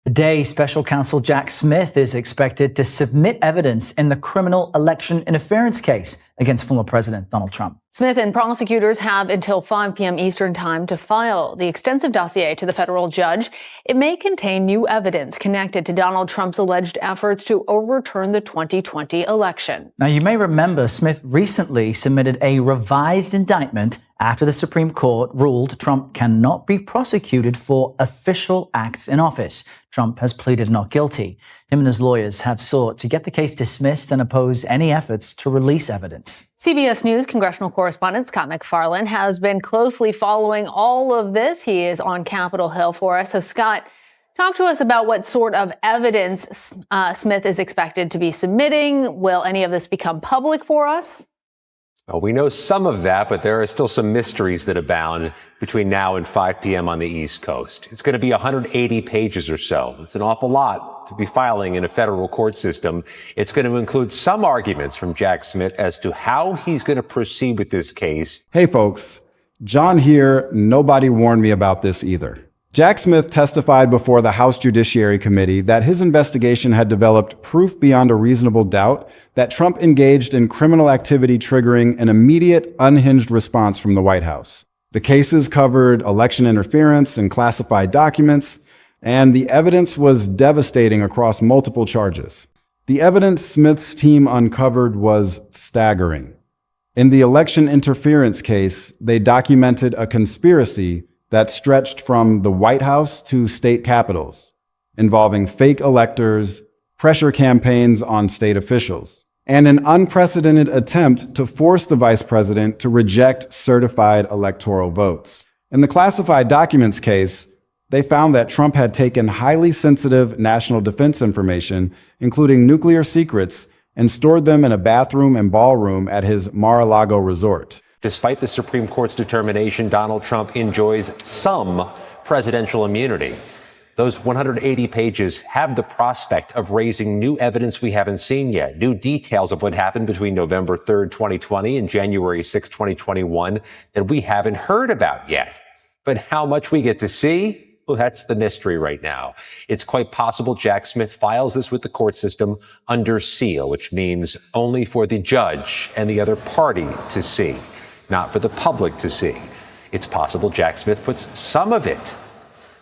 Today, special counsel Jack Smith is expected to submit evidence in the criminal election interference case against former President Donald Trump. Smith and prosecutors have until 5 p.m. Eastern time to file the extensive dossier to the federal judge. It may contain new evidence connected to Donald Trump's alleged efforts to overturn the 2020 election. Now, you may remember Smith recently submitted a revised indictment after the Supreme Court ruled Trump cannot be prosecuted for official acts in office. Trump has pleaded not guilty. Him and his lawyers have sought to get the case dismissed and oppose any efforts to release evidence. CBS News congressional correspondent Scott MacFarlane has been closely following all of this. He is on Capitol Hill for us. So, Scott, talk to us about what sort of evidence Smith is expected to be submitting. Will any of this become public for us? Well, we know some of that, but there are still some mysteries that abound between now and 5 p.m. on the East Coast. It's going to be 180 pages or so. It's an awful lot to be filing in a federal court system. It's going to include some arguments from Jack Smith as to how he's going to proceed with this case. Hey, folks. John here. Nobody warned me about this either. Jack Smith testified before the House Judiciary Committee that his investigation had developed proof beyond a reasonable doubt that Trump engaged in criminal activity triggering an immediate, unhinged response from the White House. The cases covered election interference and classified documents, and the evidence was devastating across multiple charges. The evidence Smith's team uncovered was staggering. In the election interference case, they documented a conspiracy that stretched from the White House to state capitals, involving fake electors, pressure campaigns on state officials, and an unprecedented attempt to force the vice president to reject certified electoral votes. In the classified documents case, they found that Trump had taken highly sensitive national defense information, including nuclear secrets, and stored them in a bathroom and ballroom at his Mar-a-Lago resort. Despite the Supreme Court's determination, Donald Trump enjoys some presidential immunity. Those 180 pages have the prospect of raising new evidence we haven't seen yet, new details of what happened between November 3rd, 2020 and January 6, 2021 that we haven't heard about yet. But how much we get to see? Well, that's the mystery right now. It's quite possible Jack Smith files this with the court system under seal, which means only for the judge and the other party to see, not for the public to see. It's possible Jack Smith puts some of it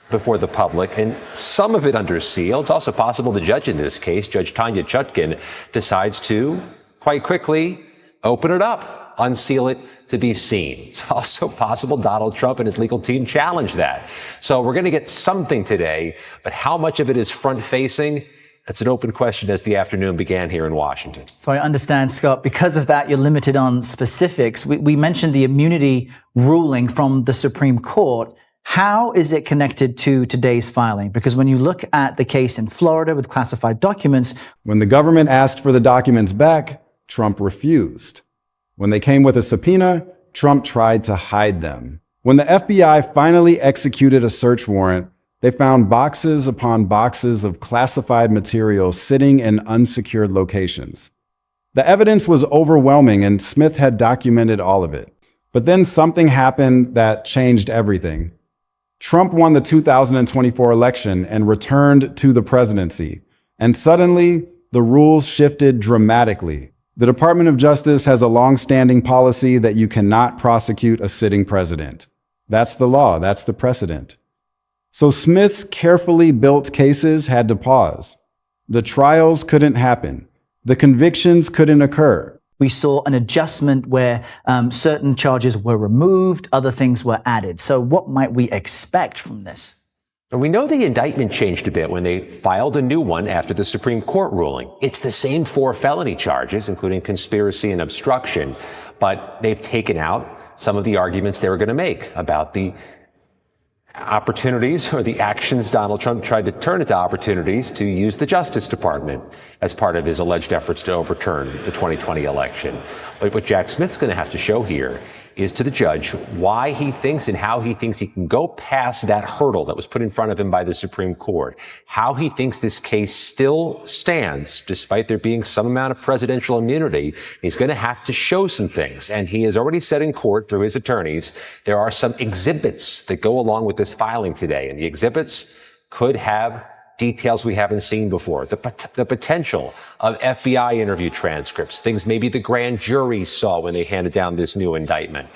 before the public and some of it under seal. It's also possible the judge in this case, Judge Tanya Chutkan, decides to, quite quickly, open it up, unseal it to be seen. It's also possible Donald Trump and his legal team challenge that. So we're going to get something today, but how much of it is front-facing? That's an open question as the afternoon began here in Washington. So I understand, Scott, because of that, you're limited on specifics. We mentioned the immunity ruling from the Supreme Court. How is it connected to today's filing? Because when you look at the case in Florida with classified documents, when the government asked for the documents back, Trump refused. When they came with a subpoena, Trump tried to hide them. When the FBI finally executed a search warrant, they found boxes upon boxes of classified material sitting in unsecured locations. The evidence was overwhelming, and Smith had documented all of it. But then something happened that changed everything. Trump won the 2024 election and returned to the presidency. And suddenly, the rules shifted dramatically. The Department of Justice has a long-standing policy that you cannot prosecute a sitting president. That's the law. That's the precedent. So Smith's carefully built cases had to pause. The trials couldn't happen. The convictions couldn't occur. we saw an adjustment where certain charges were removed, other things were added. So what might we expect from this? We know the indictment changed a bit when they filed a new one after the Supreme Court ruling. It's the same 4 felony charges, including conspiracy and obstruction, but they've taken out some of the arguments they were going to make about the opportunities or the actions Donald Trump tried to turn into opportunities to use the Justice Department as part of his alleged efforts to overturn the 2020 election. But what Jack Smith's going to have to show here is to the judge why he thinks and how he thinks he can go past that hurdle that was put in front of him by the Supreme Court, how he thinks this case still stands despite there being some amount of presidential immunity. He's going to have to show some things, and he has already said in court through his attorneys there are some exhibits that go along with this filing today, and the exhibits could have details we haven't seen before, the potential of FBI interview transcripts, things maybe the grand jury saw when they handed down this new indictment.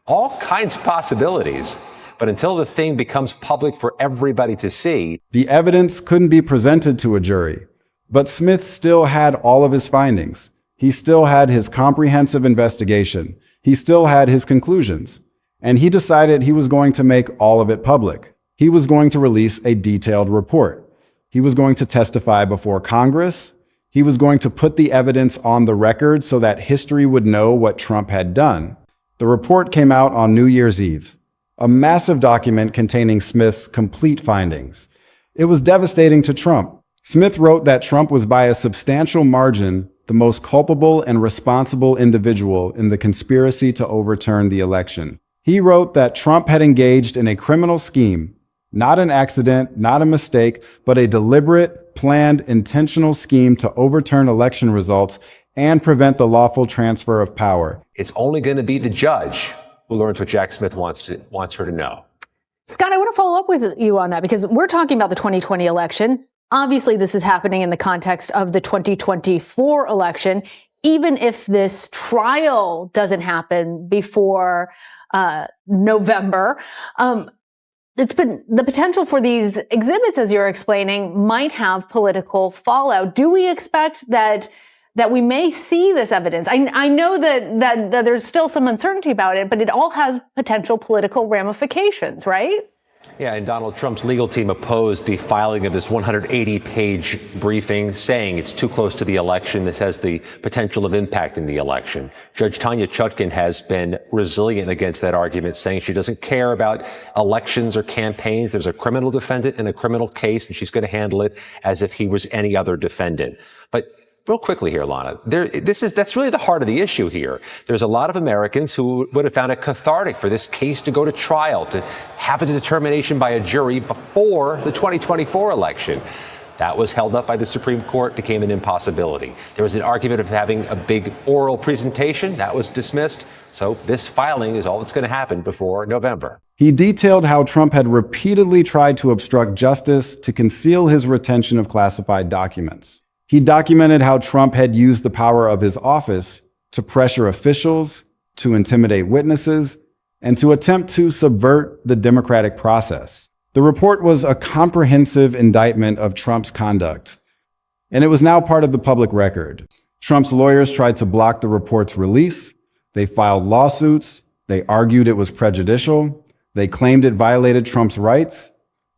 All kinds of possibilities. But until the thing becomes public for everybody to see, the evidence couldn't be presented to a jury. But Smith still had all of his findings. He still had his comprehensive investigation. He still had his conclusions. And he decided he was going to make all of it public. He was going to release a detailed report. He was going to testify before Congress. He was going to put the evidence on the record so that history would know what Trump had done. The report came out on New Year's Eve, a massive document containing Smith's complete findings. It was devastating to Trump. Smith wrote that Trump was by a substantial margin the most culpable and responsible individual in the conspiracy to overturn the election. He wrote that Trump had engaged in a criminal scheme, not an accident, not a mistake, but a deliberate, planned, intentional scheme to overturn election results and prevent the lawful transfer of power. It's only going to be the judge who learns what Jack Smith wants her to know. Scott, I want to follow up with you on that because we're talking about the 2020 election. Obviously, this is happening in the context of the 2024 election. Even if this trial doesn't happen before November, it's been the potential for these exhibits, as you're explaining, might have political fallout. Do we expect that we may see this evidence? I know that there's still some uncertainty about it, but it all has potential political ramifications, right? Yeah, and Donald Trump's legal team opposed the filing of this 180-page briefing, saying it's too close to the election. This has the potential of impacting the election. Judge Tanya Chutkan has been resilient against that argument, saying she doesn't care about elections or campaigns. There's a criminal defendant in a criminal case, and she's going to handle it as if he was any other defendant. But real quickly here, Lana, that's really the heart of the issue here. There's a lot of Americans who would have found it cathartic for this case to go to trial, to have a determination by a jury before the 2024 election. That was held up by the Supreme Court, became an impossibility. There was an argument of having a big oral presentation. That was dismissed. So this filing is all that's going to happen before November. He detailed how Trump had repeatedly tried to obstruct justice to conceal his retention of classified documents. He documented how Trump had used the power of his office to pressure officials, to intimidate witnesses, and to attempt to subvert the democratic process. The report was a comprehensive indictment of Trump's conduct, and it was now part of the public record. Trump's lawyers tried to block the report's release. They filed lawsuits. They argued it was prejudicial. They claimed it violated Trump's rights.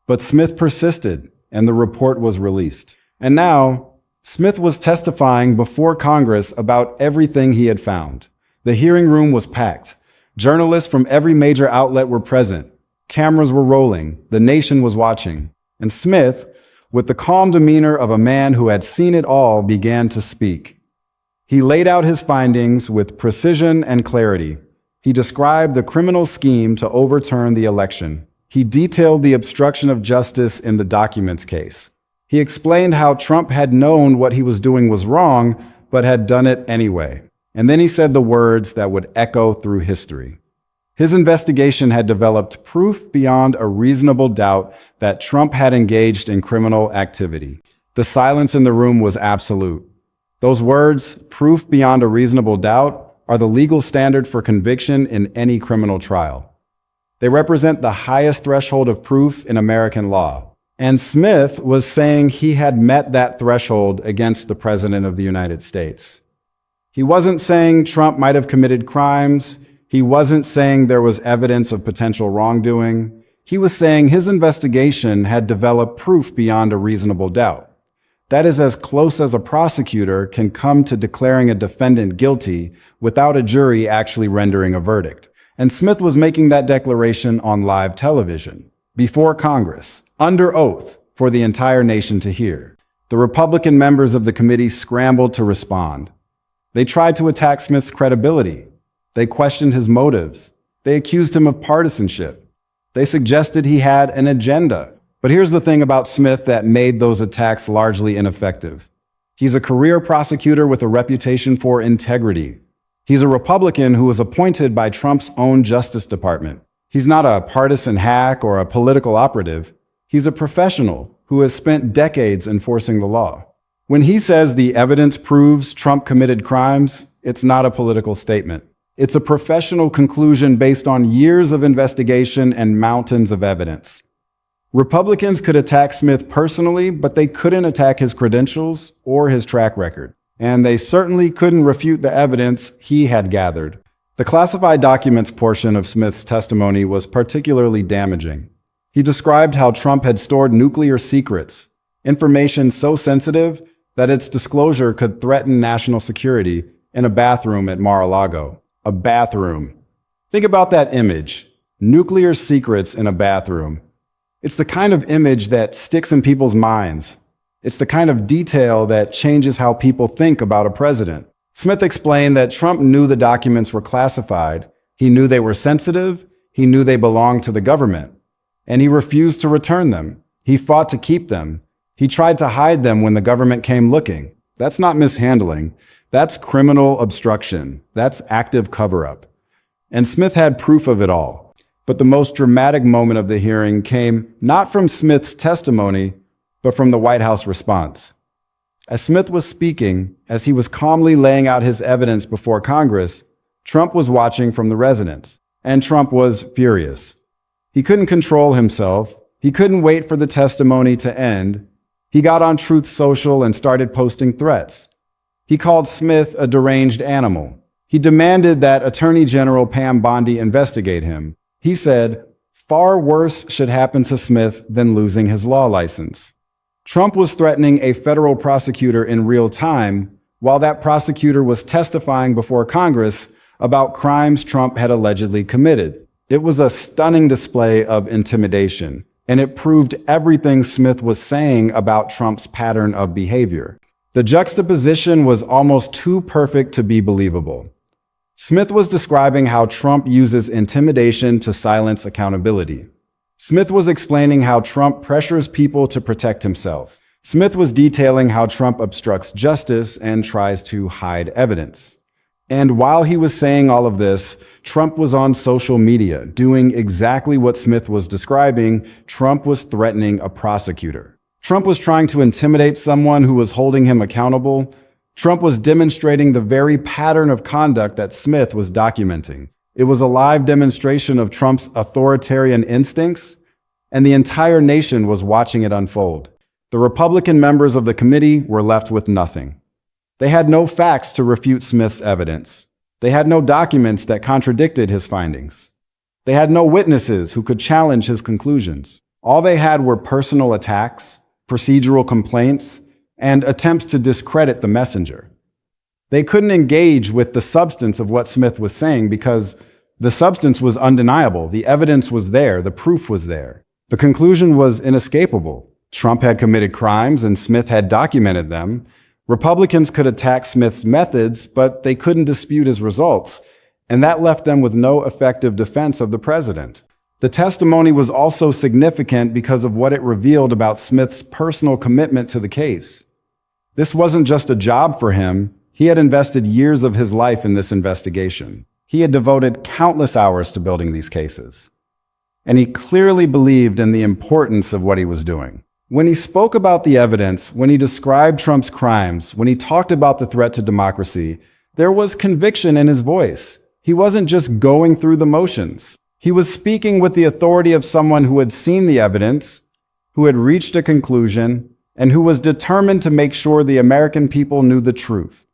But Smith persisted, and the report was released. And now, Smith was testifying before Congress about everything he had found. The hearing room was packed. Journalists from every major outlet were present. Cameras were rolling. The nation was watching. And Smith, with the calm demeanor of a man who had seen it all, began to speak. He laid out his findings with precision and clarity. He described the criminal scheme to overturn the election. He detailed the obstruction of justice in the documents case. He explained how Trump had known what he was doing was wrong, but had done it anyway. And then he said the words that would echo through history. His investigation had developed proof beyond a reasonable doubt that Trump had engaged in criminal activity. The silence in the room was absolute. Those words, proof beyond a reasonable doubt, are the legal standard for conviction in any criminal trial. They represent the highest threshold of proof in American law. And Smith was saying he had met that threshold against the President of the United States. He wasn't saying Trump might have committed crimes. He wasn't saying there was evidence of potential wrongdoing. He was saying his investigation had developed proof beyond a reasonable doubt. That is as close as a prosecutor can come to declaring a defendant guilty without a jury actually rendering a verdict. And Smith was making that declaration on live television, before Congress, under oath, for the entire nation to hear. The Republican members of the committee scrambled to respond. They tried to attack Smith's credibility. They questioned his motives. They accused him of partisanship. They suggested he had an agenda. But here's the thing about Smith that made those attacks largely ineffective. He's a career prosecutor with a reputation for integrity. He's a Republican who was appointed by Trump's own Justice Department. He's not a partisan hack or a political operative. He's a professional who who has spent decades enforcing the law. When he says the evidence proves Trump committed crimes, it's not a political statement. It's a professional conclusion based on years of investigation and mountains of evidence. Republicans could attack Smith personally, but they couldn't attack his credentials or his track record. And they certainly couldn't refute the evidence he had gathered. The classified documents portion of Smith's testimony was particularly damaging. He described how Trump had stored nuclear secrets, information so sensitive that its disclosure could threaten national security, in a bathroom at Mar-a-Lago. A bathroom. Think about that image. Nuclear secrets in a bathroom. It's the kind of image that sticks in people's minds. It's the kind of detail that changes how people think about a president. Smith explained that Trump knew the documents were classified. He knew they were sensitive. He knew they belonged to the government. And he refused to return them. He fought to keep them. He tried to hide them when the government came looking. That's not mishandling. That's criminal obstruction. That's active cover-up. And Smith had proof of it all. But the most dramatic moment of the hearing came not from Smith's testimony, but from the White House response. As Smith was speaking, as he was calmly laying out his evidence before Congress, Trump was watching from the residence. And Trump was furious. He couldn't control himself. He couldn't wait for the testimony to end. He got on Truth Social and started posting threats. He called Smith a deranged animal. He demanded that Attorney General Pam Bondi investigate him. He said, far worse should happen to Smith than losing his law license. Trump was threatening a federal prosecutor in real time while that prosecutor was testifying before Congress about crimes Trump had allegedly committed. It was a stunning display of intimidation, and it proved everything Smith was saying about Trump's pattern of behavior. The juxtaposition was almost too perfect to be believable. Smith was describing how Trump uses intimidation to silence accountability. Smith was explaining how Trump pressures people to protect himself. Smith was detailing how Trump obstructs justice and tries to hide evidence. And while he was saying all of this, Trump was on social media doing exactly what Smith was describing. Trump was threatening a prosecutor. Trump was trying to intimidate someone who was holding him accountable. Trump was demonstrating the very pattern of conduct that Smith was documenting. It was a live demonstration of Trump's authoritarian instincts, and the entire nation was watching it unfold. The Republican members of the committee were left with nothing. They had no facts to refute Smith's evidence. They had no documents that contradicted his findings. They had no witnesses who could challenge his conclusions. All they had were personal attacks, procedural complaints, and attempts to discredit the messenger. They couldn't engage with the substance of what Smith was saying because the substance was undeniable. The evidence was there. The proof was there. The conclusion was inescapable. Trump had committed crimes and Smith had documented them. Republicans could attack Smith's methods, but they couldn't dispute his results, and that left them with no effective defense of the president. The testimony was also significant because of what it revealed about Smith's personal commitment to the case. This wasn't just a job for him. He had invested years of his life in this investigation. He had devoted countless hours to building these cases. And he clearly believed in the importance of what he was doing. When he spoke about the evidence, when he described Trump's crimes, when he talked about the threat to democracy, there was conviction in his voice. He wasn't just going through the motions. He was speaking with the authority of someone who had seen the evidence, who had reached a conclusion, and who was determined to make sure the American people knew the truth.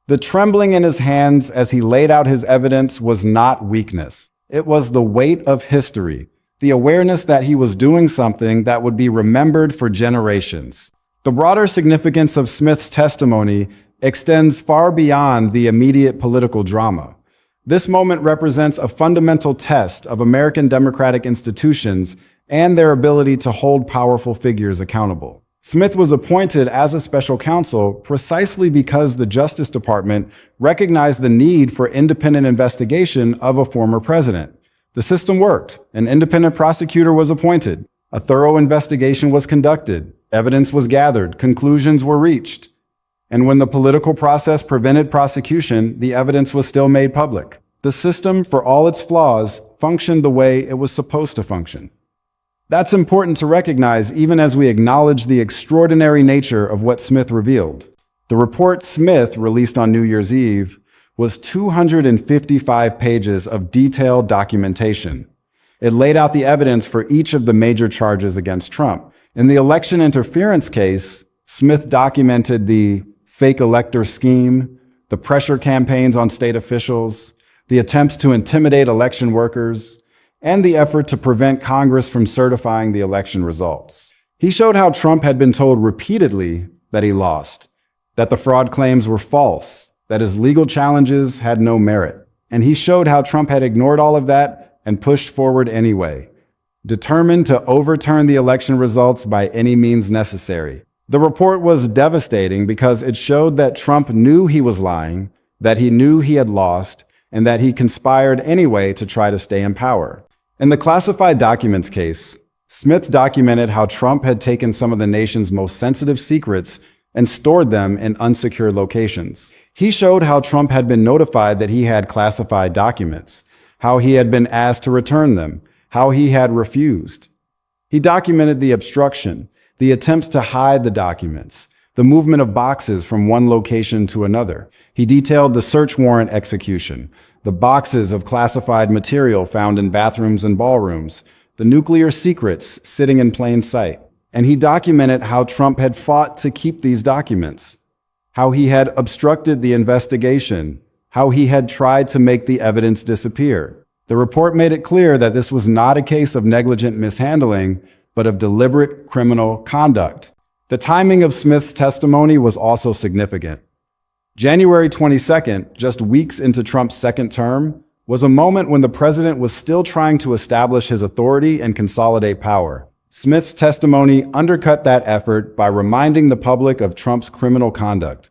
The trembling in his hands as he laid out his evidence was not weakness. It was the weight of history, the awareness that he was doing something that would be remembered for generations. The broader significance of Smith's testimony extends far beyond the immediate political drama. This moment represents a fundamental test of American democratic institutions and their ability to hold powerful figures accountable. Smith was appointed as a special counsel precisely because the Justice Department recognized the need for independent investigation of a former president. The system worked. An independent prosecutor was appointed. A thorough investigation was conducted. Evidence was gathered. Conclusions were reached. And when the political process prevented prosecution, the evidence was still made public. The system, for all its flaws, functioned the way it was supposed to function. That's important to recognize even as we acknowledge the extraordinary nature of what Smith revealed. The report Smith released on New Year's Eve was 255 pages of detailed documentation. It laid out the evidence for each of the major charges against Trump. In the election interference case, Smith documented the fake elector scheme, the pressure campaigns on state officials, the attempts to intimidate election workers, and the effort to prevent Congress from certifying the election results. He showed how Trump had been told repeatedly that he lost, that the fraud claims were false, that his legal challenges had no merit. And he showed how Trump had ignored all of that and pushed forward anyway, determined to overturn the election results by any means necessary. The report was devastating because it showed that Trump knew he was lying, that he knew he had lost, and that he conspired anyway to try to stay in power. In the classified documents case, Smith documented how Trump had taken some of the nation's most sensitive secrets and stored them in unsecured locations. He showed how Trump had been notified that he had classified documents, how he had been asked to return them, how he had refused. He documented the obstruction, the attempts to hide the documents, the movement of boxes from one location to another. He detailed the search warrant execution, the boxes of classified material found in bathrooms and ballrooms, the nuclear secrets sitting in plain sight. And he documented how Trump had fought to keep these documents, how he had obstructed the investigation, how he had tried to make the evidence disappear. The report made it clear that this was not a case of negligent mishandling, but of deliberate criminal conduct. The timing of Smith's testimony was also significant. January 22nd, just weeks into Trump's second term, was a moment when the president was still trying to establish his authority and consolidate power. Smith's testimony undercut that effort by reminding the public of Trump's criminal conduct.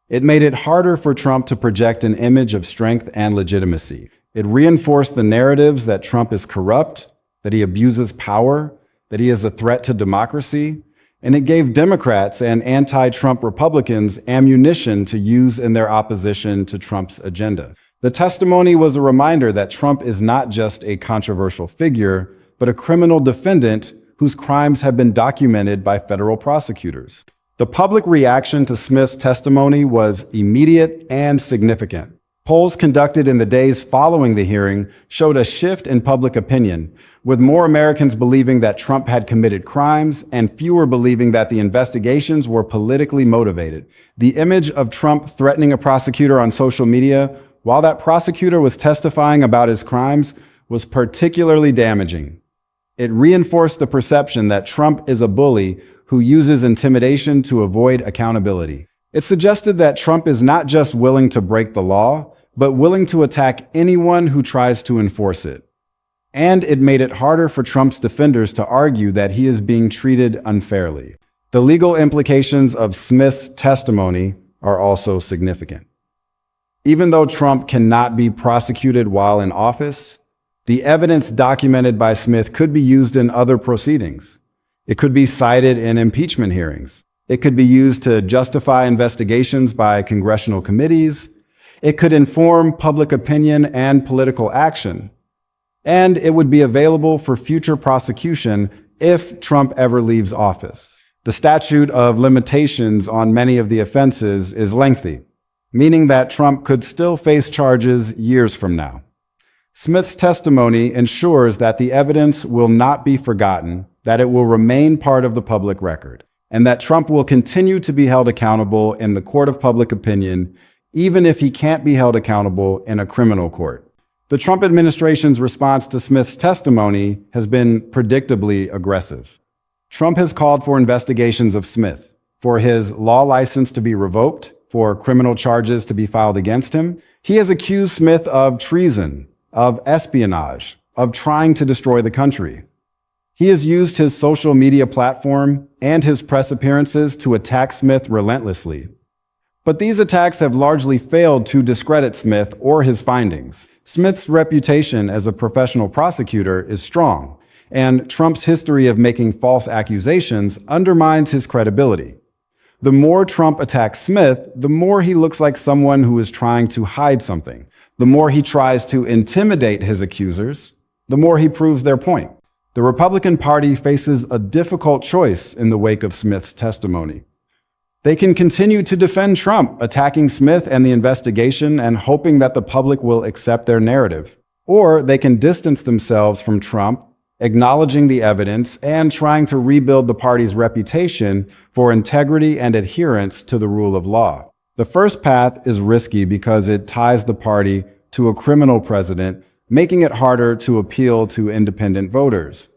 It made it harder for Trump to project an image of strength and legitimacy. It reinforced the narratives that Trump is corrupt, that he abuses power, that he is a threat to democracy, and it gave Democrats and anti-Trump Republicans ammunition to use in their opposition to Trump's agenda. The testimony was a reminder that Trump is not just a controversial figure, but a criminal defendant whose crimes have been documented by federal prosecutors. The public reaction to Smith's testimony was immediate and significant. Polls conducted in the days following the hearing showed a shift in public opinion, with more Americans believing that Trump had committed crimes and fewer believing that the investigations were politically motivated. The image of Trump threatening a prosecutor on social media while that prosecutor was testifying about his crimes was particularly damaging. It reinforced the perception that Trump is a bully who uses intimidation to avoid accountability. It suggested that Trump is not just willing to break the law, but willing to attack anyone who tries to enforce it. And it made it harder for Trump's defenders to argue that he is being treated unfairly. The legal implications of Smith's testimony are also significant. Even though Trump cannot be prosecuted while in office, the evidence documented by Smith could be used in other proceedings. It could be cited in impeachment hearings. It could be used to justify investigations by congressional committees. It could inform public opinion and political action. And it would be available for future prosecution if Trump ever leaves office. The statute of limitations on many of the offenses is lengthy, meaning that Trump could still face charges years from now. Smith's testimony ensures that the evidence will not be forgotten, that it will remain part of the public record, and that Trump will continue to be held accountable in the court of public opinion, even if he can't be held accountable in a criminal court. The Trump administration's response to Smith's testimony has been predictably aggressive. Trump has called for investigations of Smith, for his law license to be revoked, for criminal charges to be filed against him. He has accused Smith of treason, of espionage, of trying to destroy the country. He has used his social media platform and his press appearances to attack Smith relentlessly. But these attacks have largely failed to discredit Smith or his findings. Smith's reputation as a professional prosecutor is strong, and Trump's history of making false accusations undermines his credibility. The more Trump attacks Smith, the more he looks like someone who is trying to hide something. The more he tries to intimidate his accusers, the more he proves their point. The Republican Party faces a difficult choice in the wake of Smith's testimony. They can continue to defend Trump, attacking Smith and the investigation and hoping that the public will accept their narrative. Or they can distance themselves from Trump, acknowledging the evidence and trying to rebuild the party's reputation for integrity and adherence to the rule of law. The first path is risky because it ties the party to a criminal president, making it harder to appeal to independent voters.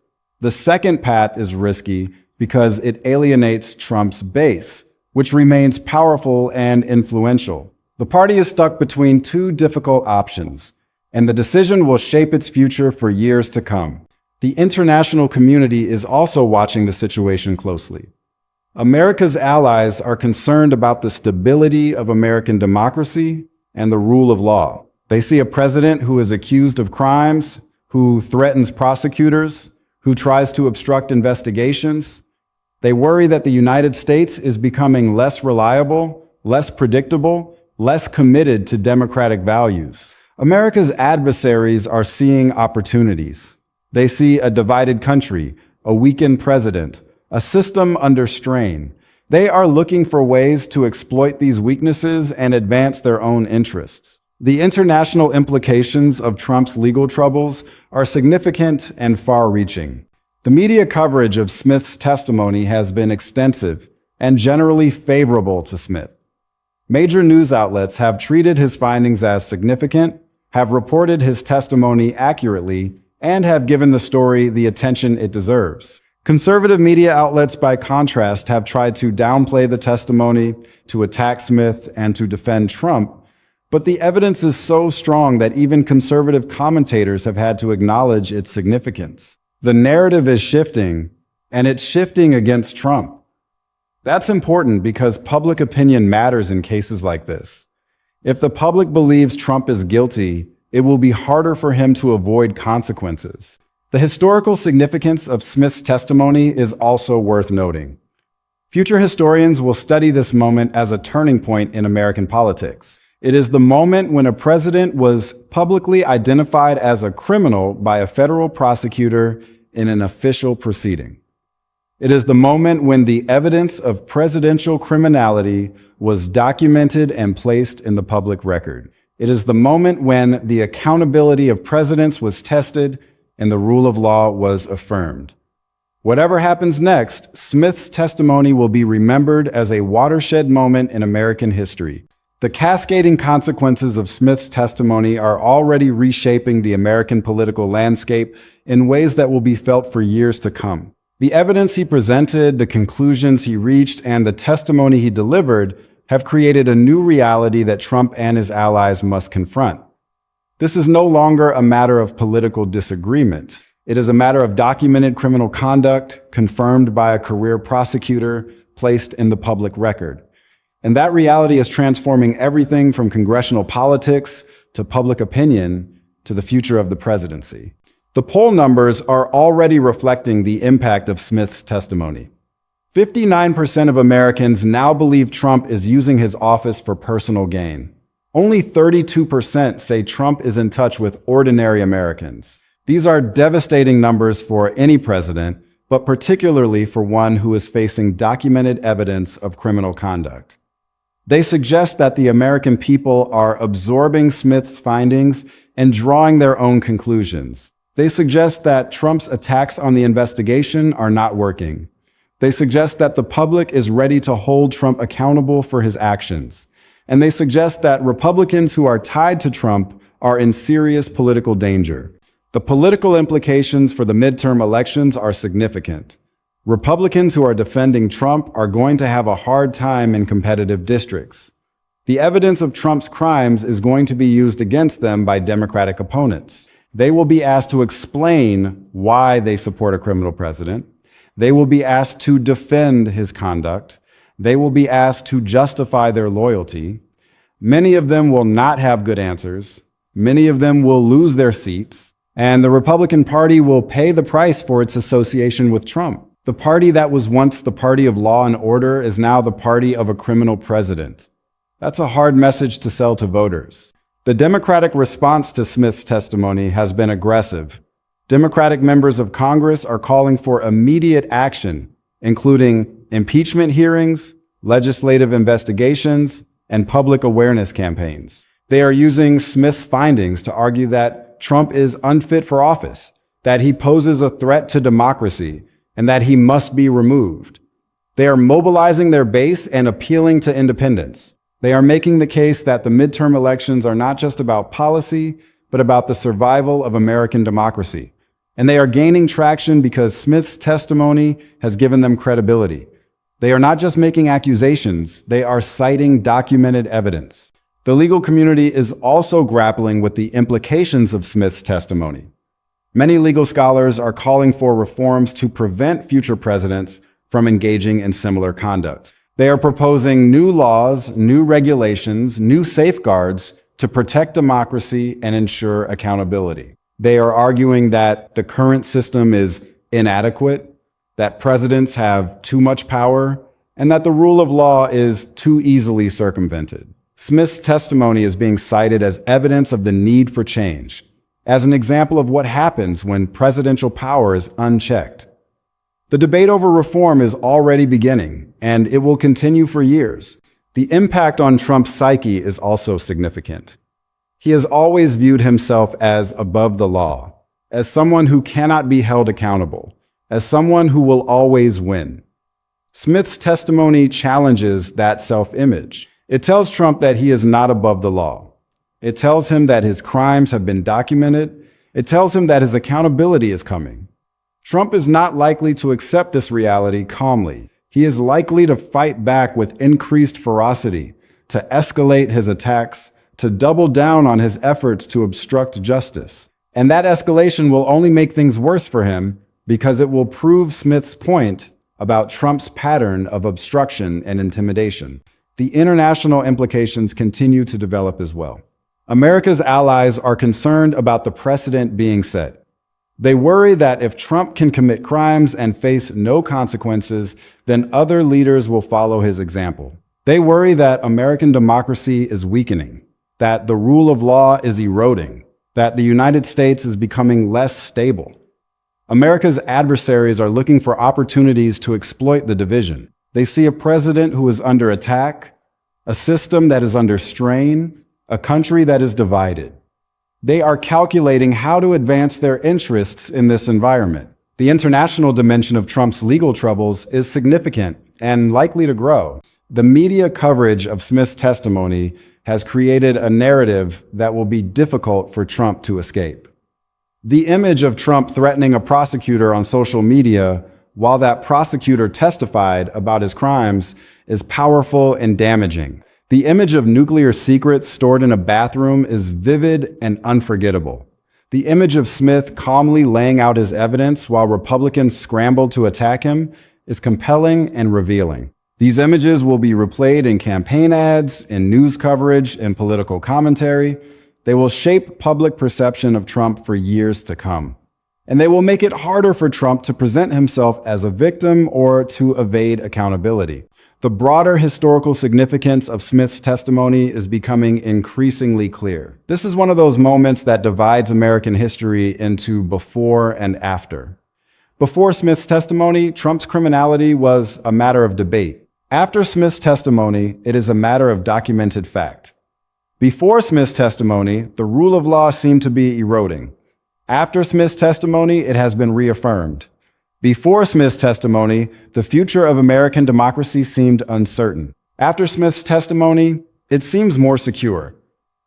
The second path is risky because it alienates Trump's base, which remains powerful and influential. The party is stuck between two difficult options, and the decision will shape its future for years to come. The international community is also watching the situation closely. America's allies are concerned about the stability of American democracy and the rule of law. They see a president who is accused of crimes, who threatens prosecutors, who tries to obstruct investigations. They worry that the United States is becoming less reliable, less predictable, less committed to democratic values. America's adversaries are seeing opportunities. They see a divided country, a weakened president, a system under strain. They are looking for ways to exploit these weaknesses and advance their own interests. The international implications of Trump's legal troubles are significant and far-reaching. The media coverage of Smith's testimony has been extensive and generally favorable to Smith. Major news outlets have treated his findings as significant, have reported his testimony accurately, and have given the story the attention it deserves. Conservative media outlets, by contrast, have tried to downplay the testimony, to attack Smith, and to defend Trump. But the evidence is so strong that even conservative commentators have had to acknowledge its significance. The narrative is shifting, and it's shifting against Trump. That's important because public opinion matters in cases like this. If the public believes Trump is guilty, it will be harder for him to avoid consequences. The historical significance of Smith's testimony is also worth noting. Future historians will study this moment as a turning point in American politics. It is the moment when a president was publicly identified as a criminal by a federal prosecutor in an official proceeding. It is the moment when the evidence of presidential criminality was documented and placed in the public record. It is the moment when the accountability of presidents was tested and the rule of law was affirmed. Whatever happens next, Smith's testimony will be remembered as a watershed moment in American history. The cascading consequences of Smith's testimony are already reshaping the American political landscape in ways that will be felt for years to come. The evidence he presented, the conclusions he reached, and the testimony he delivered have created a new reality that Trump and his allies must confront. This is no longer a matter of political disagreement. It is a matter of documented criminal conduct, confirmed by a career prosecutor, placed in the public record. And that reality is transforming everything from congressional politics to public opinion to the future of the presidency. The poll numbers are already reflecting the impact of Smith's testimony. 59% of Americans now believe Trump is using his office for personal gain. Only 32% say Trump is in touch with ordinary Americans. These are devastating numbers for any president, but particularly for one who is facing documented evidence of criminal conduct. They suggest that the American people are absorbing Smith's findings and drawing their own conclusions. They suggest that Trump's attacks on the investigation are not working. They suggest that the public is ready to hold Trump accountable for his actions. And they suggest that Republicans who are tied to Trump are in serious political danger. The political implications for the midterm elections are significant. Republicans who are defending Trump are going to have a hard time in competitive districts. The evidence of Trump's crimes is going to be used against them by Democratic opponents. They will be asked to explain why they support a criminal president. They will be asked to defend his conduct. They will be asked to justify their loyalty. Many of them will not have good answers. Many of them will lose their seats. And the Republican Party will pay the price for its association with Trump. The party that was once the party of law and order is now the party of a criminal president. That's a hard message to sell to voters. The Democratic response to Smith's testimony has been aggressive. Democratic members of Congress are calling for immediate action, including impeachment hearings, legislative investigations, and public awareness campaigns. They are using Smith's findings to argue that Trump is unfit for office, that he poses a threat to democracy, and that he must be removed. They are mobilizing their base and appealing to independents. They are making the case that the midterm elections are not just about policy, but about the survival of American democracy. And they are gaining traction because Smith's testimony has given them credibility. They are not just making accusations, they are citing documented evidence. The legal community is also grappling with the implications of Smith's testimony. Many legal scholars are calling for reforms to prevent future presidents from engaging in similar conduct. They are proposing new laws, new regulations, new safeguards to protect democracy and ensure accountability. They are arguing that the current system is inadequate, that presidents have too much power, and that the rule of law is too easily circumvented. Smith's testimony is being cited as evidence of the need for change, as an example of what happens when presidential power is unchecked. The debate over reform is already beginning, and it will continue for years. The impact on Trump's psyche is also significant. He has always viewed himself as above the law, as someone who cannot be held accountable, as someone who will always win. Smith's testimony challenges that self-image. It tells Trump that he is not above the law. It tells him that his crimes have been documented. It tells him that his accountability is coming. Trump is not likely to accept this reality calmly. He is likely to fight back with increased ferocity, to escalate his attacks, to double down on his efforts to obstruct justice. And that escalation will only make things worse for him because it will prove Smith's point about Trump's pattern of obstruction and intimidation. The international implications continue to develop as well. America's allies are concerned about the precedent being set. They worry that if Trump can commit crimes and face no consequences, then other leaders will follow his example. They worry that American democracy is weakening, that the rule of law is eroding, that the United States is becoming less stable. America's adversaries are looking for opportunities to exploit the division. They see a president who is under attack, a system that is under strain, a country that is divided. They are calculating how to advance their interests in this environment. The international dimension of Trump's legal troubles is significant and likely to grow. The media coverage of Smith's testimony has created a narrative that will be difficult for Trump to escape. The image of Trump threatening a prosecutor on social media while that prosecutor testified about his crimes is powerful and damaging. The image of nuclear secrets stored in a bathroom is vivid and unforgettable. The image of Smith calmly laying out his evidence while Republicans scrambled to attack him is compelling and revealing. These images will be replayed in campaign ads, in news coverage, and political commentary. They will shape public perception of Trump for years to come. And they will make it harder for Trump to present himself as a victim or to evade accountability. The broader historical significance of Smith's testimony is becoming increasingly clear. This is one of those moments that divides American history into before and after. Before Smith's testimony, Trump's criminality was a matter of debate. After Smith's testimony, it is a matter of documented fact. Before Smith's testimony, the rule of law seemed to be eroding. After Smith's testimony, it has been reaffirmed. Before Smith's testimony, the future of American democracy seemed uncertain. After Smith's testimony, it seems more secure.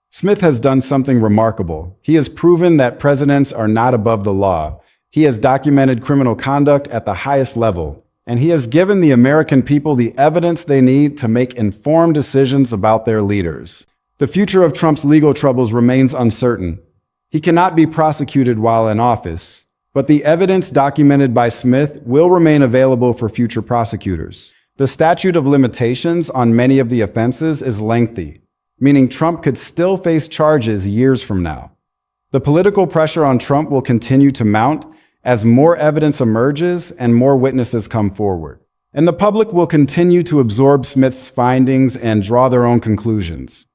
Smith has done something remarkable. He has proven that presidents are not above the law. He has documented criminal conduct at the highest level, and he has given the American people the evidence they need to make informed decisions about their leaders. The future of Trump's legal troubles remains uncertain. He cannot be prosecuted while in office, but the evidence documented by Smith will remain available for future prosecutors. The statute of limitations on many of the offenses is lengthy, meaning Trump could still face charges years from now. The political pressure on Trump will continue to mount as more evidence emerges and more witnesses come forward. And the public will continue to absorb Smith's findings and draw their own conclusions.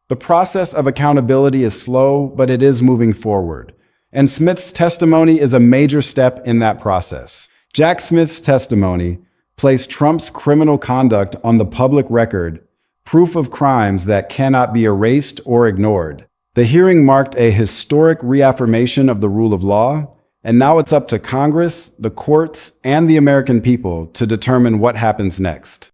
The process of accountability is slow, but it is moving forward. And Smith's testimony is a major step in that process. Jack Smith's testimony placed Trump's criminal conduct on the public record, proof of crimes that cannot be erased or ignored. The hearing marked a historic reaffirmation of the rule of law, and now it's up to Congress, the courts, and the American people to determine what happens next.